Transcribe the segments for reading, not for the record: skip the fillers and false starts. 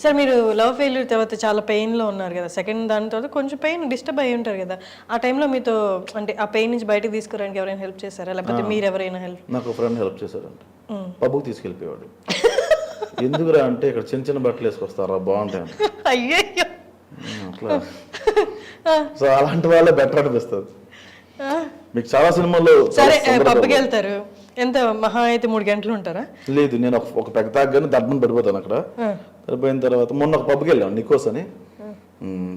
Sir మీరు love failure తర్వాత చాలా పెయిన్లో ఉన్నారు కదా, సెకండ్ దాని తర్వాత కొంచెం పెయిన్ డిస్టర్బ్ అయ్యి ఉంటారు కదా, ఆ టైంలో మీతో అంటే ఆ పెయిన్ నుంచి బయటకు తీసుకురావడానికి ఎవరైనా హెల్ప్ చేశారా, లేకపోతే మీరు ఎవరైనా హెల్ప్? నాకు ఫ్రెండ్ హెల్ప్ చేశారంట, పబ్బుకి తీసుకెళ్ళిపోయాడు. ఎందుకురా అంటే ఇక్కడ చిన్న చిన్న బట్టలు వేసుకొస్తారా బాగుంటాయి అయ్యో అట్లా. సో అలాంటి వాళ్ళే బెటర్ అనిపిస్తుంది. మీకు చాలా సినిమాల్లో సరే పబ్కి వెళ్తారు, ఎంత మహా అయితే 3 గంటలు ఉంటారా? లేదు, నేను ఒక పెద్ద తాగ్గానే దడ్మని పడిపోతాను అక్కడ. పడిపోయిన తర్వాత మొన్న ఒక పబ్కి వెళ్ళాం నికోస్ అని.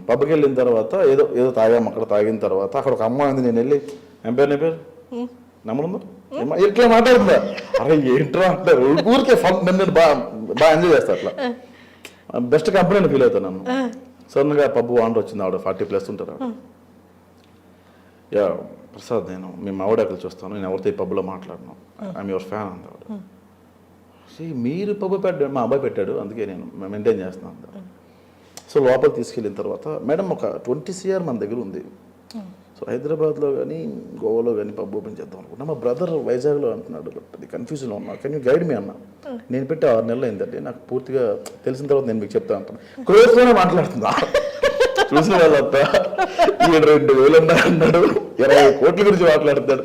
పబ్కి వెళ్ళిన తర్వాత ఏదో ఏదో తాగాము. అక్కడ తాగిన తర్వాత అక్కడ ఒక అమ్మాయి ఉంది, నేను వెళ్ళి ఏం పేరు నమ్మడం ఇట్లా మాట్లాడుతుందా, అరే ఏంట్రా అంటారు. ఊరికే ఫన్, నేను బాగా ఎంజాయ్ చేస్తా అట్లా. బెస్ట్ కంపెనీ ఫీల్ అవుతాను నన్ను. సడన్గా పబ్బు వాండర్ వచ్చింది, ఆవిడ 40+ ఉంటారు. యా ప్రసాద్, నేను మీ మావిడాకులు చూస్తాను, నేను ఎవరితో ఈ పబ్బులో మాట్లాడినాను, ఐఎమ్ యువర్ ఫ్యాన్ అంత. మీరు పబ్బు పెట్టాడు, మా అబ్బాయి పెట్టాడు, అందుకే నేను మెయింటైన్ చేస్తున్నాను అంత. సో లోపలికి తీసుకెళ్ళిన తర్వాత మేడం ఒక 20 CR మన దగ్గర ఉంది. సో హైదరాబాద్లో కానీ గోవాలో కానీ పబ్ ఓపెన్ చేద్దాం అనుకుంటున్నా. మా బ్రదర్ వైజాగ్లో అంటున్నాడు, బట్ అది కన్ఫ్యూజన్లో ఉన్నా, కెన్ యూ గైడ్ మీ అన్న. నేను పెట్టి 6 నెలలు అయిందండి, నాకు పూర్తిగా తెలిసిన తర్వాత నేను మీకు చెప్తాను అంటాను. క్లోజ్లోనే మాట్లాడుతుందా, చూసిన వాళ్ళంతా 2,000 అన్నాడు, 20 కోట్ల గురించి మాట్లాడుతాడు.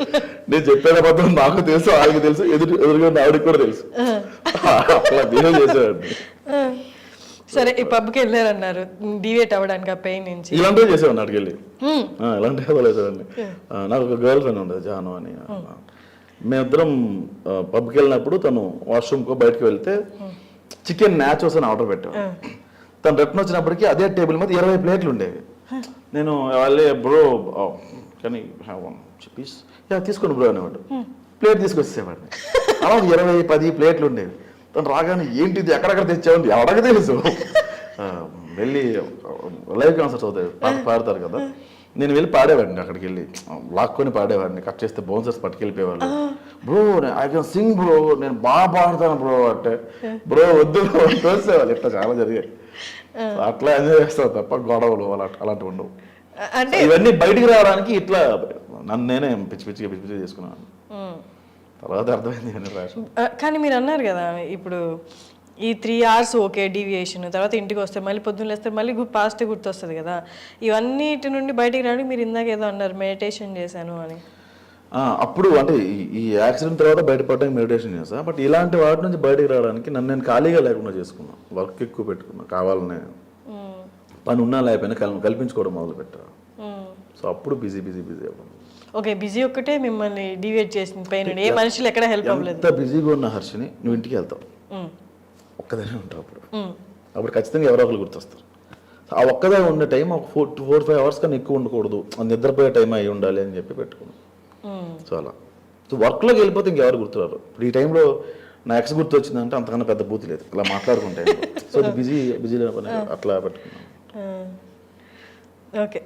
నేను చెప్పేది అబద్ధం నాకు తెలుసు, ఆయనకి తెలుసు, ఎదురుగా ఆవిడకి కూడా తెలుసు. అట్లా బిహేవ్ చేసేవాడిని. సరే ఈ పబ్కి వెళ్ళారన్నారు, డివేట్ అవ్వడానికి ఆ పెయిన్ నుంచి. ఇలాంటివి చేసేవాడిని అక్కడికి వెళ్ళి, ఇలాంటివి చేసేవాడిని. నాకు ఒక గర్ల్ ఫ్రెండ్ ఉండదు జాను అని. మేమిద్దరం పబ్కి వెళ్ళినప్పుడు తను వాష్రూమ్కో బయటకు వెళ్తే చికెన్ నాచోస్ అని ఆర్డర్ పెట్టాను. తను రిటర్న్ వచ్చినప్పటికీ అదే టేబుల్ మీద 20 ప్లేట్లు ఉండేవి. నేను వాళ్ళే బ్రో కానీ హ్యావ్ వన్ పీస్, తీసుకోండి బ్రో అనేవాడు. ప్లేట్ తీసుకొచ్చేవాడిని. అలా 20-10 ప్లేట్లు ఉండేవి. తను రాగానే ఏంటిది ఎక్కడెక్కడ తెచ్చామండి ఎవడక తెలుసు. వెళ్ళి లైవ్ కాన్సర్ట్స్ అవుతాయి, పాడతారు కదా, నేను వెళ్ళి పాడేవాడిని. అక్కడికి వెళ్ళి లాక్కొని పాడేవాడిని, కట్ చేస్తే బౌన్సర్స్ పట్టుకెళ్ళిపోయేవాళ్ళు. Bro I can sing bro, నేను బాగా పాడతాను బ్రో అంటే, బ్రో వద్దు తోసేవాళ్ళు. ఇట్లా చాలా జరిగాయి. అట్లా ఎంజాయ్ చేస్తాను తప్ప గొడవలు అలాంటివి ఉండవు. అంటే ఇవన్నీ బయటికి రావడానికి ఇట్లా నన్ను నేనే పిచ్చి పిచ్చిగా చేసుకున్నాను. తర్వాత అర్థమైంది. కానీ మీరు అన్నారు కదా, ఇప్పుడు ఈ 3 hours ఓకే డీవియేషన్, తర్వాత ఇంటికి వస్తే మళ్ళీ పొద్దున్న లేస్తే మళ్ళీ పాస్ట్ గుర్తొస్తుంది కదా, ఇవన్నిటి నుండి బయటికి రావడానికి మీరు ఇందాక ఏదో అన్నారు మెడిటేషన్ చేశాను అని. అప్పుడు అంటే ఈ యాక్సిడెంట్ తర్వాత బయటపడడానికి మెడిటేషన్ చేస్తా. బట్ ఇలాంటి వాటి నుంచి బయటకు రావడానికి నన్ను నేను ఖాళీగా లేకుండా చేసుకున్నాను. వర్క్ ఎక్కువ పెట్టుకున్నా, కావాలనే పని ఉన్నా లేకపోయినా కల్పించుకోవడం మొదలు పెట్టా. సో అప్పుడు బిజీ అవ్వడం. ఓకే, బిజీ ఒక్కటే మిమ్మల్ని డివేట్ చేసింది పైన, ఏ మనుషులు ఎక్కడ హెల్ప్ అవ్వలేదు. ఎంత బిజీగా ఉన్న హర్షిని నువ్వు ఇంటికి వెళ్తావు, ఒక్కదానే ఉంటావు. అప్పుడు ఖచ్చితంగా ఎవరో ఒకరు గుర్తొస్తారు. ఆ ఒక్కదా ఉండే టైం ఒక 4-5 hours కన్నా ఎక్కువ ఉండకూడదు, నిద్రపోయే టైం అయి ఉండాలి అని చెప్పి పెట్టుకున్నాను. సో అలా వర్క్లోకి వెళ్ళిపోతే ఇంకెవరు గుర్తురారు. ఇప్పుడు ఈ టైంలో నా ఎక్స్ గుర్తు వచ్చిందంటే అంతకన్నా పెద్ద బూత్ లేదు, ఇలా మాట్లాడుకుంటే. సో బిజీ అట్లా పెట్టుకున్నాను. ఓకే,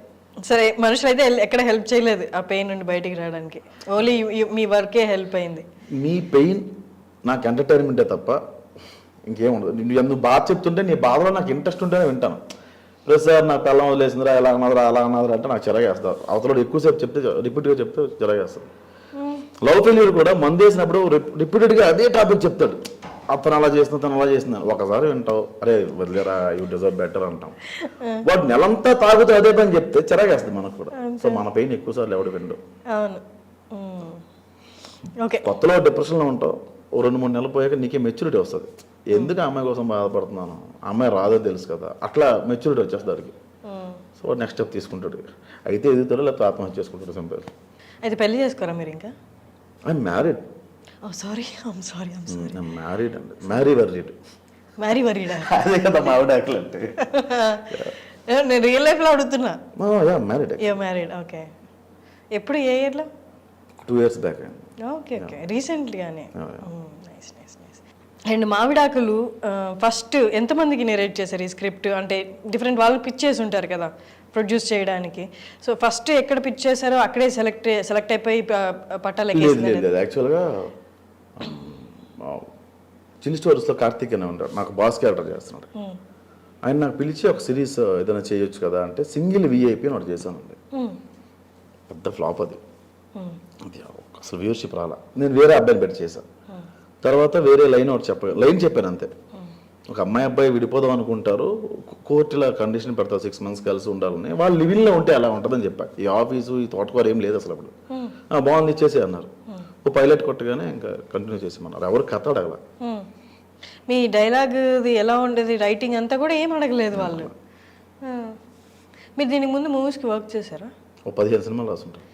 సరే మనుషులు అయితే ఎక్కడ హెల్ప్ చేయలేదు ఆ పెయిన్ నుండి బయటికి రావడానికి, ఓన్లీ మీ వర్కే హెల్ప్ అయింది. మీ పెయిన్ నాకు ఎంటర్టైన్మెంటే తప్ప ఇంకేముండదు. నువ్వు బాధ చెప్తుంటే నీ బాధలో నాకు ఇంట్రెస్ట్ ఉంటేనే వింటాను. ప్లస్ సార్ నాకు పిల్లం వదిలేసిందిరా, ఎలా అన్నదిరా అలా అన్నదిరా అంటే నాకు చిరాగేస్తారు. అవతల ఎక్కువసేపు చెప్తే రిపీట్గా చెప్తే చిరాగేస్తారు. లవ్ ఫెయిల్యూర్ కూడా మందు వేసినప్పుడు రిపీటెడ్గా అదే టాపిక్ చెప్తాడు, అతను అలా చేసిన తను అలా చేసిన. ఒకసారి వింటావు, అరే వదిలేరా యూ డిజర్వ్ బెటర్ అంటాం. వాడు నెలంతా తాగుతూ అదే పని చెప్తే చిరాగేస్తుంది మనకు కూడా. సో మన పెయిన్ ఎక్కువ సార్లు ఎవడు విండు. కొత్తలో డిప్రెషన్లో ఉంటావు, 2-3 నెలలు పోయాక నీకే మెచ్యూరిటీ వస్తుంది. ఎందుకు అమ్మాయి కోసం బాధపడుతున్నాను, అమ్మాయి రాదో తెలుసు కదా, అట్లా మెచ్యూరిటీ వచ్చేస్తుంది దానికి. సో నెక్స్ట్ స్టెప్ తీసుకుంటాడు, అయితే ఎదుగుతాడు లేకపోతే ఆత్మహత్య చేసుకుంటాడు. సింపుల్. అయితే పెళ్లి చేసుకోరా మీరు ఇంకా? I'm married. మ్యారీడ్ అండి, మ్యారీ వరీడ్ అదే కదా మా ఆవిడ అంటే. నేను రియల్ లైఫ్లో అడుగుతున్నా. మ్యారీడ్. ఓకే, ఎప్పుడు ఏ ఇయర్లో? 2 years బ్యాక్. ఓకే, రీసెంట్లీగానే. అండ్ మావిడాకులు ఫస్ట్ ఎంతమందికి నెరేట్ చేశారు ఈ స్క్రిప్ట్? అంటే డిఫరెంట్ వాళ్ళు పిచ్ చేసి ఉంటారు కదా ప్రొడ్యూస్ చేయడానికి. సో ఫస్ట్ ఎక్కడ పిచ్ చేశారో అక్కడే సెలెక్ట్ అయిపోయి పట్టాలు ఎక్కేసింది. యాక్చువల్గా చిన్న స్టోరీస్లో కార్తీక్ అనే ఉంటాడు, నాకు బాస్ క్యారెక్టర్ చేస్తున్నాడు. ఆయన నాకు పిలిచి ఒక సిరీస్ ఏదైనా చేయొచ్చు కదా అంటే సింగిల్ VIP అని ఒకటి చేశానండి. పెద్ద ఫ్లాప్ అది అసలు వ్యూవర్షిప్ రాలా. నేను వేరే అబ్బాయిని పెట్టి చేశాను. తర్వాత వేరే లైన్ ఒకటి లైన్ చెప్పాను అంతే. ఒక అమ్మాయి అబ్బాయి విడిపోదాం అనుకుంటారు, కోర్టులో కండిషన్ పెడతారు 6 months కలిసి ఉండాలని. వాళ్ళు లివింగ్లో ఉంటే అలా ఉంటుందని చెప్పా. ఈ ఆఫీసు ఈ తోటకూర ఏం లేదు అసలు అప్పుడు. బాగుంది ఇచ్చేసి అన్నారు. ఓ పైలట్ కొట్టగానే ఇంకా కంటిన్యూ చేసేమన్నారు. ఎవరు కథ అడగల. మీ డైలాగ్ది ఎలా ఉండేది, రైటింగ్ అంతా కూడా ఏం అడగలేదు వాళ్ళు. మీరు దీనికి ముందు మూవీస్కి వర్క్ చేశారా? ఓ 15 సినిమాలు రాసుంటారు.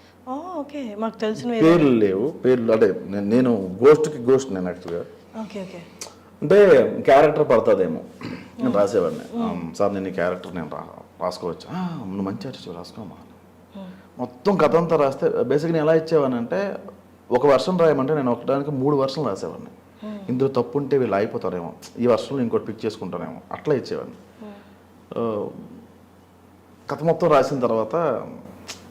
ఓకే, మాకు తెలిసిన పేర్లు లేవు. పేర్లు అంటే నేను గోస్ట్ నేను యాక్చువల్గా. Okay okay. అంటే క్యారెక్టర్ పడుతుందేమో నేను రాసేవాడిని. సార్ నేను ఈ క్యారెక్టర్ నేను రాసుకోవచ్చా? నువ్వు మంచి ఆర్టిస్ట్ రాసుకోమా. మొత్తం కథ అంతా రాస్తే బేసిక్గా నేను ఎలా ఇచ్చేవాడిని అంటే, ఒక వర్షన్ రాయమంటే నేను ఒకటానికి 3 వర్షన్లు రాసేవాడిని. ఇందులో తప్పు ఉంటే వీళ్ళు అయిపోతారేమో, ఈ వర్షంలో ఇంకోటి పిక్ చేసుకుంటారేమో, అట్లా ఇచ్చేవాడిని. కథ మొత్తం రాసిన తర్వాత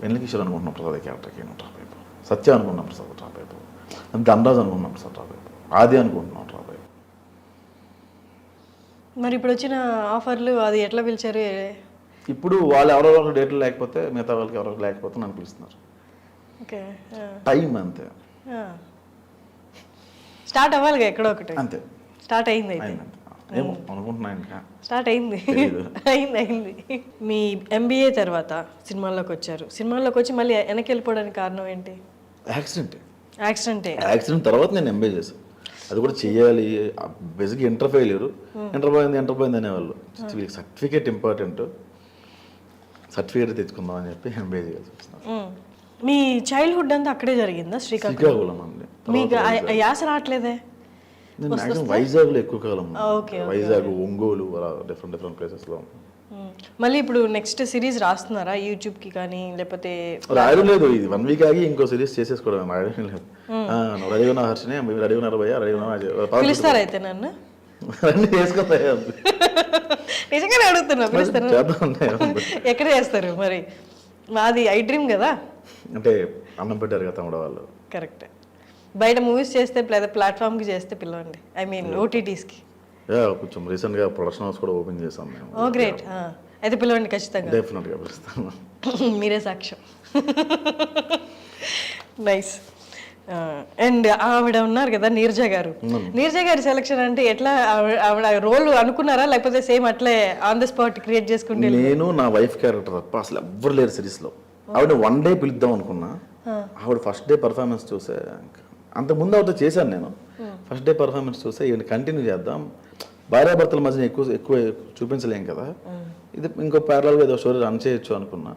వెన్నెలకిషోర్ అనుకుంటున్నాం ప్రసాద్ క్యారెక్టర్కి రాబోయే, సత్య అనుకున్నాం ప్రసాద్ రాబోయే, ధనరాజ్ అనుకున్నాం ప్రసాద్ రాబోయే, ఆది అనుకుంటున్నాం రాబోయే. మరి ఇప్పుడు వచ్చిన ఆఫర్లు అది ఎట్లా పిలిచారు? ఇప్పుడు వాళ్ళు ఎవరెవరికి డేట్లు లేకపోతే మిగతా వాళ్ళకి ఎవరికి లేకపోతే నన్ను పిలుస్తున్నారు. ఓకే, టైం అంతే. స్టార్ట్ అవ్వాలిగా ఎక్కడో ఒకటి. అంతే, స్టార్ట్ అయింది అయితే. ఏమో అనుకుంటున్నా ఇంకా స్టార్ట్ అయింది. అయింది. మీ MBA తర్వాత సినిమాల్లోకి వచ్చారు. సినిమాల్లోకి వచ్చి మళ్ళీ వెనక్కి వెళ్ళిపోవడానికి కారణం ఏంటి? యాక్సిడెంట్ తర్వాత నేను MBA చేశాను. అది కూడా చెయ్యాలి. బేసిక్గా ఇంటర్ పోయింది అనేవాళ్ళు. సర్టిఫికేట్ ఇంపార్టెంట్, సర్టిఫికేట్ తెచ్చుకుందాం అని చెప్పి MBA చేయాల్సి వచ్చింది. మీ చైల్డ్హుడ్ అంతా అక్కడే జరిగిందా? శ్రీకాకుళం అండి. మీకు యాస రావట్లేదే? నేను వైజాగ్లో ఎక్కువ కాలం, వైజాగ్, ఒంగోలు, డిఫరెంట్ ప్లేసెస్లో. మళ్ళీ ఇప్పుడు నెక్స్ట్ సిరీస్ రాస్తున్నారా యూట్యూబ్కి కానీ, లేకపోతే? రాయడం లేదు, ఇది 1 week ఆగి ఇంకో సిరీస్ చేసేసుకోవడం. రాయడం లేదు. రెడీ ఉన్న హర్షినే రెడీ ఉన్నారు భయ్యా, రెడీ ఉన్నా పిలుస్తారా అయితే నన్ను? అన్నీ చేసుకొస్తాయి. నిజంగానే అడుగుతున్నా, పిలుస్తారా? ఎక్కడ చేస్తారు మరి? మాది ఐ డ్రీమ్ కదా. అంటే అన్నం పెట్టారు కదా తమ్ముడు వాళ్ళు. కరెక్ట్. బయట మూవీస్ చేస్తే లేదా ప్లాట్ఫామ్కి చేస్తే పిలవండి, ఐ మీన్ OTTsకి. కొంచెం రీసెంట్గా ప్రొడక్షన్ హౌస్ కూడా ఓపెన్ చేసాం మేము. ఓ గ్రేట్. అయితే పిలవండి ఖచ్చితంగా. డెఫినెట్గా పిలుస్తాను. మీరే సాక్ష్యం. నైస్. అండ్ ఆవిడ ఉన్నారు కదా నీరజ గారు. నీరజ గారి సెలక్షన్ అంటే ఎట్లా? ఆవిడ రోల్ అనుకున్నారా, లేకపోతే సేమ్ అట్లే ఆన్ ద స్పాట్ క్రియేట్ చేసుకుంటే? నేను నా వైఫ్ క్యారెక్టర్ తప్ప అసలు ఎవ్వరు లేరు సిరీస్లో. ఆవిడ 1 day పిలుద్దాం అనుకున్నా. ఆవిడ ఫస్ట్ డే పర్ఫార్మెన్స్ చూసే, అంతకుముందు ఆవిడతో చేశాను నేను. ఫస్ట్ డే పర్ఫార్మెన్స్ చూసే ఈవెన్ కంటిన్యూ చేద్దాం, భార్యాభర్తల మధ్య ఎక్కువ చూపించలేం కదా, ఇది ఇంకో ప్యారలల్గా ఏదో స్టోరీ రన్ చేయొచ్చు అనుకున్నా.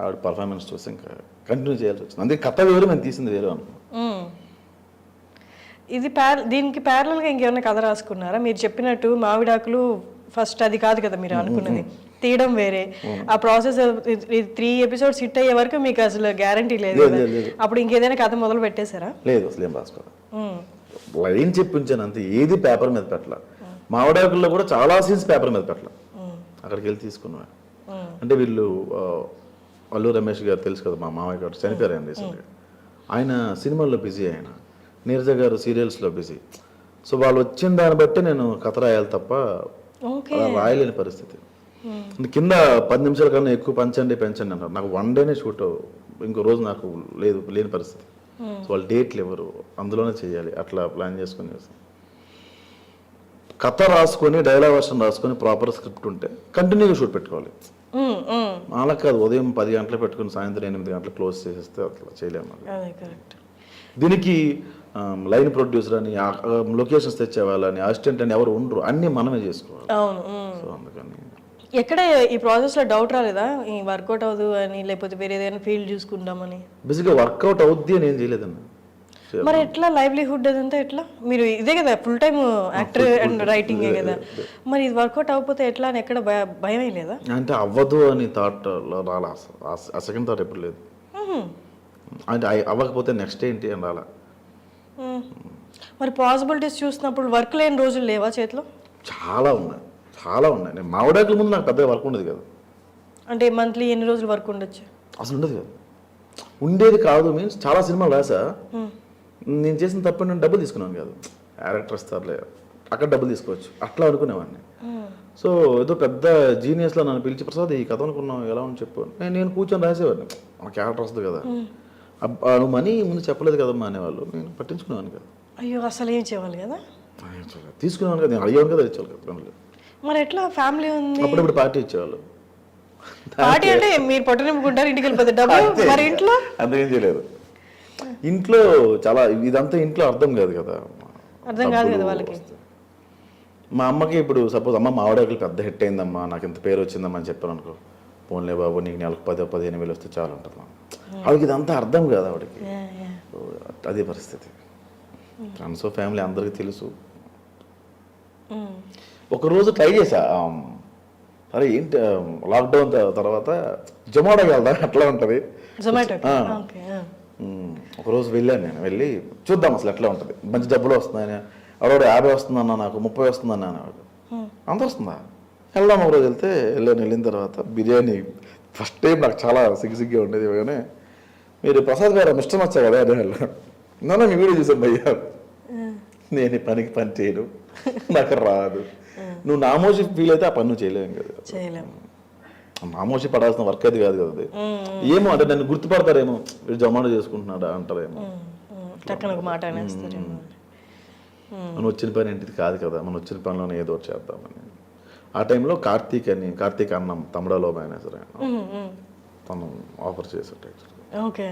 ఆవిడ పర్ఫార్మెన్స్ చూసి ఇంకా కంటిన్యూ చేయాల్సి వచ్చింది. అందుకే కథ వేరు, మేము తీసింది వేరు అనుకున్నాం. ఇది దీనికి ప్యారలల్గా ఇంకేమైనా కథ రాసుకున్నారా? మీరు చెప్పినట్టు మావిడాకులు ఫస్ట్ అది కాదు కదా మీరు అనుకున్నది, తీయడం వేరే. ఆ ప్రాసెస్ 3 episodes హిట్ అయ్యే వరకు మీకు అసలు గ్యారంటీ లేదు. అప్పుడు ఇంకేదైనా కథ మొదలు పెట్టేశారా? లేదు, అసలు ఏం రాసుకోవాలి. లైన్ చెప్పించాను అంతే, ఏది పేపర్ మీద పెట్టాల. మావిడాకుల్లో కూడా చాలా సీన్స్ పేపర్ మీద పెట్టాల, అక్కడికి వెళ్ళి తీసుకున్నా. అంటే వీళ్ళు అల్లు రమేష్ గారు తెలుసు కదా, మా మామయ్య గారు చనిపోయారు ఆయన రీసెంట్గా. ఆయన సినిమాల్లో బిజీ, ఆయన నీరజ గారు సీరియల్స్లో బిజీ. సో వాళ్ళు వచ్చిన దాన్ని బట్టి నేను కథ రాయాలి తప్ప రాయలేని పరిస్థితి. కింద 10 నిమిషాల కన్నా ఎక్కువ పెంచండి అన్నారు. నాకు 1 day షూట్, ఇంకో రోజు నాకు లేని పరిస్థితి. సో వాళ్ళు డేట్లు ఎవరు, అందులోనే చేయాలి. అట్లా ప్లాన్ చేసుకుని చేస్తాం. కథ రాసుకొని డైలాగ్ వర్షన్ రాసుకొని ప్రాపర్ స్క్రిప్ట్ ఉంటే కంటిన్యూగా షూట్ పెట్టుకోవాలి. అలా కాదు, ఉదయం 10 గంటలు పెట్టుకుని సాయంత్రం 8 గంటలు క్లోజ్ చేసేస్తే అట్లా చేయలేము. దీనికి లైన్ ప్రొడ్యూసర్ అని, లొకేషన్స్ తెచ్చేవాళ్ళని, అసిస్టెంట్ అని ఎవరు ఉండరు, అన్నీ మనమే చేసుకోవాలి. సో అందుకని ఎక్కడ ఈ ప్రాసెస్లో డౌట్ రాలేదా, ఈ వర్కౌట్ అవ్వదు అని, లేకపోతే వేరే ఏదైనా ఫీల్డ్ చూసుకుంటామని? బేసిక్గా వర్కౌట్ అవుద్ది అని ఏం చేయలేదన్న. మరి ఎట్లా లైవ్లీహుడ్ అదంతా ఎట్లా? మీరు ఇదే కదా ఫుల్ టైమ్ యాక్టర్ అండ్ రైటింగే కదా, మరి ఇది వర్కౌట్ అవ్వకపోతే ఎట్లా అని ఎక్కడ భయం లేదా? అంటే అవ్వదు అని థాట్లో రాలా, ఆ సెకండ్ థాట్ ఎప్పుడు లేదు. అంటే అవ్వకపోతే నెక్స్ట్ ఏంటి అని రాలా. మరి పాసిబిలిటీస్ చూసినప్పుడు వర్క్ లేని రోజులు లేవా చేతిలో? చాలా ఉన్నాయి. నేను మావిడాకుల ముందు నాకు పెద్దగా వర్క్ ఉండదు కదా. అంటే మంత్లీ ఎన్ని రోజులు వర్క్ ఉండొచ్చు? అసలు ఉండదు కదా. ఉండేది కాదు మీన్స్ చాలా సినిమాలు రాసా, నేను చేసిన తప్ప నేను డబ్బులు తీసుకున్నాను కాదు. క్యారెక్టర్ ఇస్తారులే, అక్కడ డబ్బులు తీసుకోవచ్చు అట్లా అనుకునేవాడిని. సో ఏదో పెద్ద జీనియస్లో నన్ను పిలిచి, ప్రసాద్ ఈ కథ అనుకున్నావు ఎలా అని చెప్పు. నేను కూర్చొని రాసేవాడిని, ఆ క్యారెక్టర్ వస్తుంది కదా. నువ్వు మనీ ముందు చెప్పలేదు కదమ్మా అనేవాళ్ళు, నేను పట్టించుకునేవాడిని కదా. అయ్యో, అసలు ఏం చేయాలి కదా. తీసుకున్నాను కదా, నేను అడిగాను కదా ఇచ్చేవాళ్ళు కదా పనులు. మరి ఎట్లా ఫ్యామిలీ ఉంది అప్పుడప్పుడు పార్టీ ఇచ్చేవాళ్ళు. పార్టీ అంటే మీరు పొట్ట నింపుకుంటారు, ఇంటికి వెళ్ళిపోతారు డబ్బులు. మరి ఇంట్లో అంతేం చేయలేదు. ఇంట్లో చాలా ఇదంతా ఇంట్లో అర్థం కాదు కదా, అర్థం కాదు కదా వాళ్ళకి. మా అమ్మకి ఇప్పుడు సపోజ్ అమ్మ మావిడాకులు పెద్ద హిట్ అయిందమ్మా, నాకు ఇంత పేరు వచ్చిందమ్మా అని చెప్పాను అనుకో, పోన్లే బాబు నీకు నెలకు 10-15 వేలు వస్తే చాలు ఉంటుంది. ఆవిడకి ఇదంతా అర్థం కాదు ఆవిడకి. అదే పరిస్థితి. ఫ్రెండ్స్ ఫ్యామిలీ అందరికీ తెలుసు. ఒకరోజు ట్రై చేశా, అరే ఏంటి లాక్డౌన్ తర్వాత జొమాటోకి వెళ్దాం ఎట్లా ఉంటుంది. ఒకరోజు వెళ్ళాను, నేను వెళ్ళి చూద్దాం అసలు ఎట్లా ఉంటుంది, మంచి డబ్బులు వస్తున్నాయని. ఆవిడ 50 వస్తుందన్నా, నాకు 30 వస్తుందన్నా. ఆవిడ అంత వస్తుందా, వెళ్దాం. ఒకరోజు వెళ్ళిన తర్వాత బిర్యానీ ఫస్ట్ టైం నాకు చాలా సిగ్గుగా ఉండేది. కానీ మీరు ప్రసాద్ గారు మిస్టర్ మచ్చా కదా అదే నన్ను మీ వీడియో చూసాను భయ్యా, నేను ఈ పనికి పని చేయను, నాకు రాదు. నువ్వు నామోషి ఫీల్ అయితే ఆ పని నువ్వు చేయలేము కదా, నామోషి పడాల్సిన వర్క్ అది కాదు కదా అది. ఏమో అంటే నన్ను గుర్తుపడతారేమో, వీడు జొమాటో చేసుకుంటున్నాడా అంటారేమో, మనం వచ్చిన పని ఏంటిది కాదు కదా, మనం వచ్చిన పనిలోనే ఏదో ఒకటి చేద్దామని. ఆ టైంలో కార్తీక్ అన్నం తమిళలో మేనేజర్ ఆయన, తను ఆఫర్ చేశాడు. ఓకే